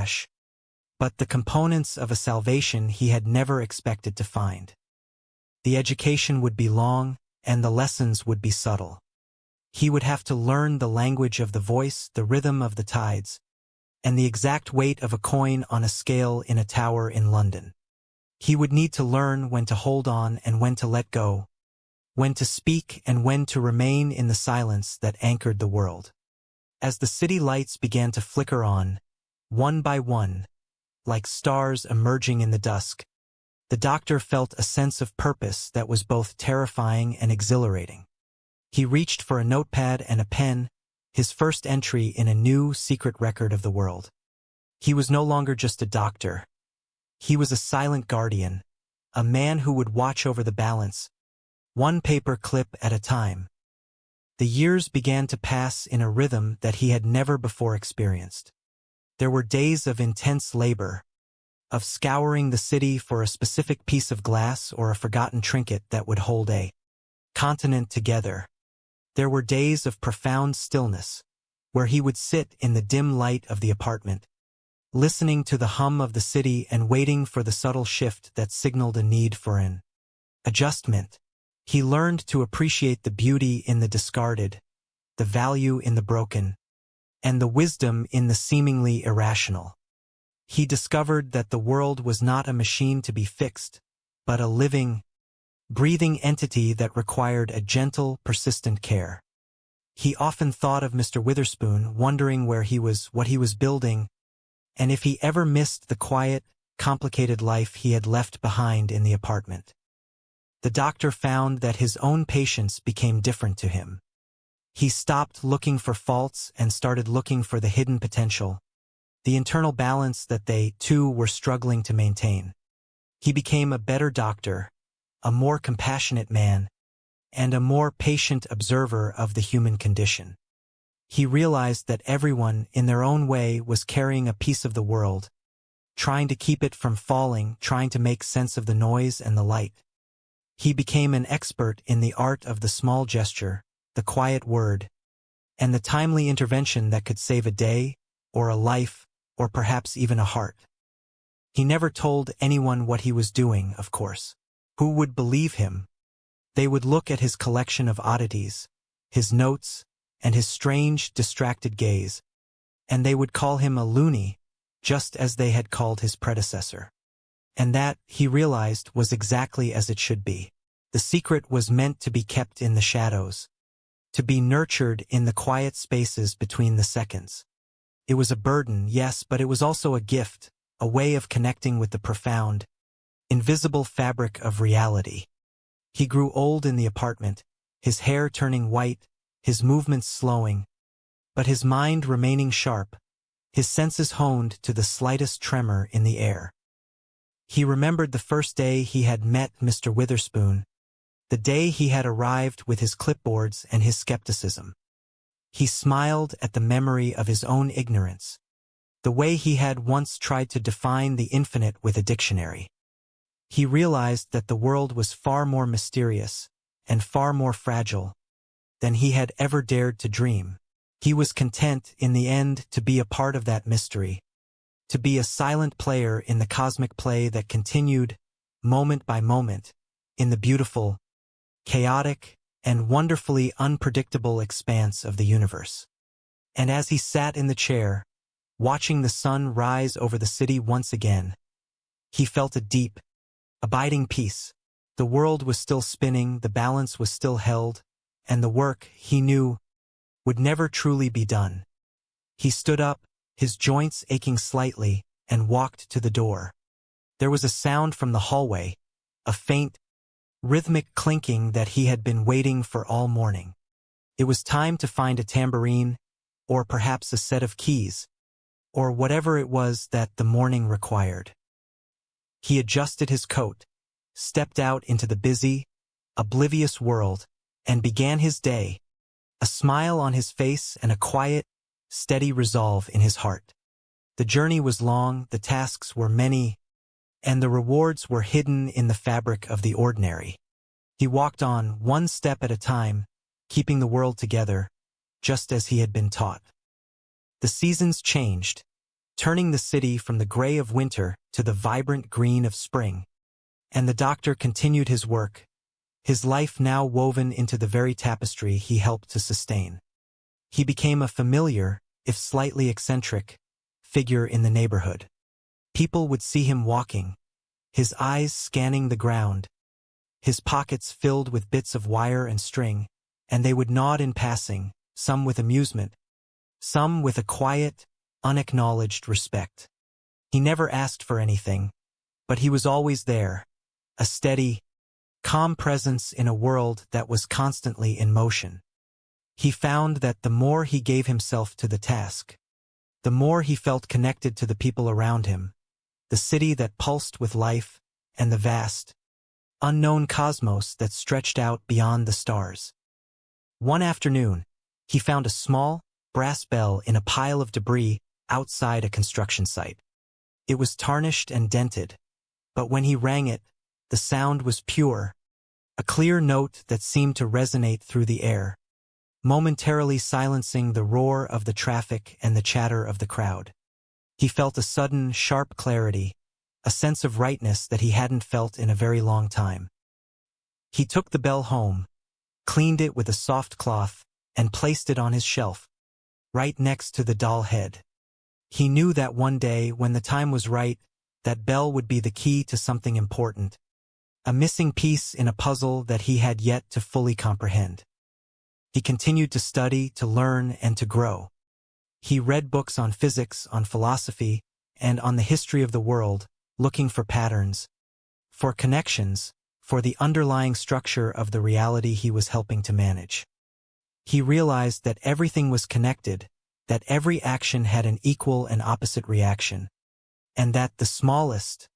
crash, but the components of a salvation he had never expected to find. The education would be long, and the lessons would be subtle. He would have to learn the language of the voice, the rhythm of the tides, and the exact weight of a coin on a scale in a tower in London. He would need to learn when to hold on and when to let go, when to speak and when to remain in the silence that anchored the world. As the city lights began to flicker on, one by one, like stars emerging in the dusk, the doctor felt a sense of purpose that was both terrifying and exhilarating. He reached for a notepad and a pen, his first entry in a new, secret record of the world. He was no longer just a doctor. He was a silent guardian, a man who would watch over the balance, one paper clip at a time. The years began to pass in a rhythm that he had never before experienced. There were days of intense labor, of scouring the city for a specific piece of glass or a forgotten trinket that would hold a continent together. There were days of profound stillness, where he would sit in the dim light of the apartment, listening to the hum of the city and waiting for the subtle shift that signaled a need for an adjustment. He learned to appreciate the beauty in the discarded, the value in the broken, and the wisdom in the seemingly irrational. He discovered that the world was not a machine to be fixed, but a living, breathing entity that required a gentle, persistent care. He often thought of Mr. Witherspoon, wondering where he was, what he was building, and if he ever missed the quiet, complicated life he had left behind in the apartment. The doctor found that his own patients became different to him. He stopped looking for faults and started looking for the hidden potential, the internal balance that they, too, were struggling to maintain. He became a better doctor, a more compassionate man, and a more patient observer of the human condition. He realized that everyone, in their own way, was carrying a piece of the world, trying to keep it from falling, trying to make sense of the noise and the light. He became an expert in the art of the small gesture, the quiet word, and the timely intervention that could save a day, or a life, or perhaps even a heart. He never told anyone what he was doing, of course. Who would believe him? They would look at his collection of oddities, his notes, and his strange, distracted gaze, and they would call him a loony, just as they had called his predecessor. And that, he realized, was exactly as it should be. The secret was meant to be kept in the shadows, to be nurtured in the quiet spaces between the seconds. It was a burden, yes, but it was also a gift, a way of connecting with the profound, invisible fabric of reality. He grew old in the apartment, his hair turning white, his movements slowing, but his mind remaining sharp, his senses honed to the slightest tremor in the air. He remembered the first day he had met Mr. Witherspoon, the day he had arrived with his clipboards and his skepticism. He smiled at the memory of his own ignorance, the way he had once tried to define the infinite with a dictionary. He realized that the world was far more mysterious and far more fragile than he had ever dared to dream. He was content, in the end, to be a part of that mystery, to be a silent player in the cosmic play that continued, moment by moment, in the beautiful, chaotic, and wonderfully unpredictable expanse of the universe. And as he sat in the chair, watching the sun rise over the city once again, he felt a deep, abiding peace. The world was still spinning, the balance was still held, and the work, he knew, would never truly be done. He stood up, his joints aching slightly, and walked to the door. There was a sound from the hallway, a faint, rhythmic clinking that he had been waiting for all morning. It was time to find a tambourine, or perhaps a set of keys, or whatever it was that the morning required. He adjusted his coat, stepped out into the busy, oblivious world, and began his day, a smile on his face and a quiet, steady resolve in his heart. The journey was long, the tasks were many, and the rewards were hidden in the fabric of the ordinary. He walked on, one step at a time, keeping the world together, just as he had been taught. The seasons changed, turning the city from the gray of winter to the vibrant green of spring. And the doctor continued his work, his life now woven into the very tapestry he helped to sustain. He became a familiar, if slightly eccentric, figure in the neighborhood. People would see him walking, his eyes scanning the ground, his pockets filled with bits of wire and string, and they would nod in passing, some with amusement, some with a quiet, unacknowledged respect. He never asked for anything, but he was always there, a steady, calm presence in a world that was constantly in motion. He found that the more he gave himself to the task, the more he felt connected to the people around him, the city that pulsed with life, and the vast, unknown cosmos that stretched out beyond the stars. One afternoon, he found a small, brass bell in a pile of debris outside a construction site. It was tarnished and dented, but when he rang it, the sound was pure, a clear note that seemed to resonate through the air, momentarily silencing the roar of the traffic and the chatter of the crowd. He felt a sudden, sharp clarity, a sense of rightness that he hadn't felt in a very long time. He took the bell home, cleaned it with a soft cloth, and placed it on his shelf, right next to the doll head. He knew that one day, when the time was right, that bell would be the key to something important, a missing piece in a puzzle that he had yet to fully comprehend. He continued to study, to learn, and to grow. He read books on physics, on philosophy, and on the history of the world, looking for patterns, for connections, for the underlying structure of the reality he was helping to manage. He realized that everything was connected, that every action had an equal and opposite reaction, and that the smallest,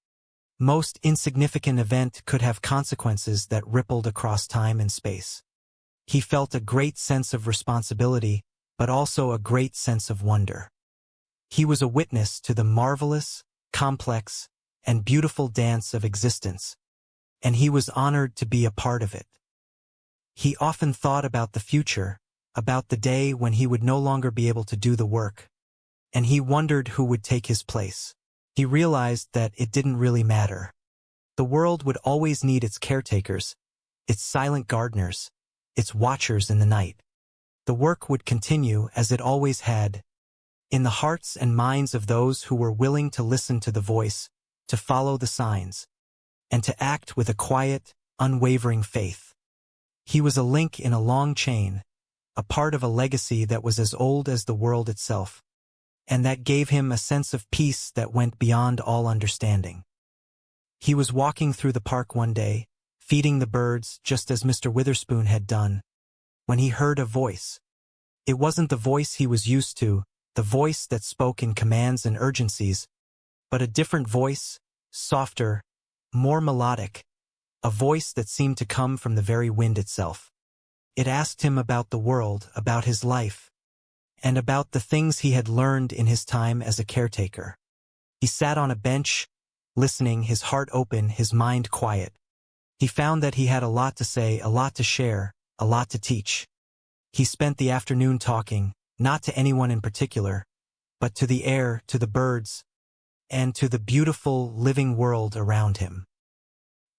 most insignificant event could have consequences that rippled across time and space. He felt a great sense of responsibility, but also a great sense of wonder. He was a witness to the marvelous, complex, and beautiful dance of existence, and he was honored to be a part of it. He often thought about the future, about the day when he would no longer be able to do the work, and he wondered who would take his place. He realized that it didn't really matter. The world would always need its caretakers, its silent gardeners, its watchers in the night. The work would continue as it always had, in the hearts and minds of those who were willing to listen to the voice, to follow the signs, and to act with a quiet, unwavering faith. He was a link in a long chain, a part of a legacy that was as old as the world itself, and that gave him a sense of peace that went beyond all understanding. He was walking through the park one day, feeding the birds just as Mr. Witherspoon had done, when he heard a voice. It wasn't the voice he was used to, the voice that spoke in commands and urgencies, but a different voice, softer, more melodic, a voice that seemed to come from the very wind itself. It asked him about the world, about his life, and about the things he had learned in his time as a caretaker. He sat on a bench, listening, his heart open, his mind quiet. He found that he had a lot to say, a lot to share, a lot to teach. He spent the afternoon talking, not to anyone in particular, but to the air, to the birds, and to the beautiful, living world around him.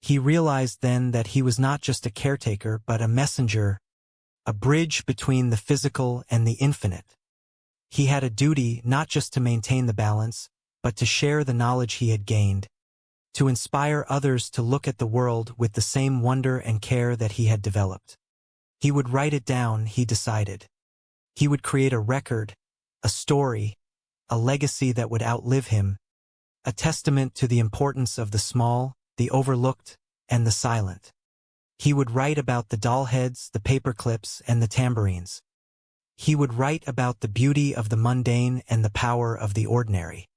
He realized then that he was not just a caretaker, but a messenger, a bridge between the physical and the infinite. He had a duty not just to maintain the balance, but to share the knowledge he had gained, to inspire others to look at the world with the same wonder and care that he had developed. He would write it down, he decided. He would create a record, a story, a legacy that would outlive him, a testament to the importance of the small, the overlooked, and the silent. He would write about the doll heads, the paper clips, and the tambourines. He would write about the beauty of the mundane and the power of the ordinary.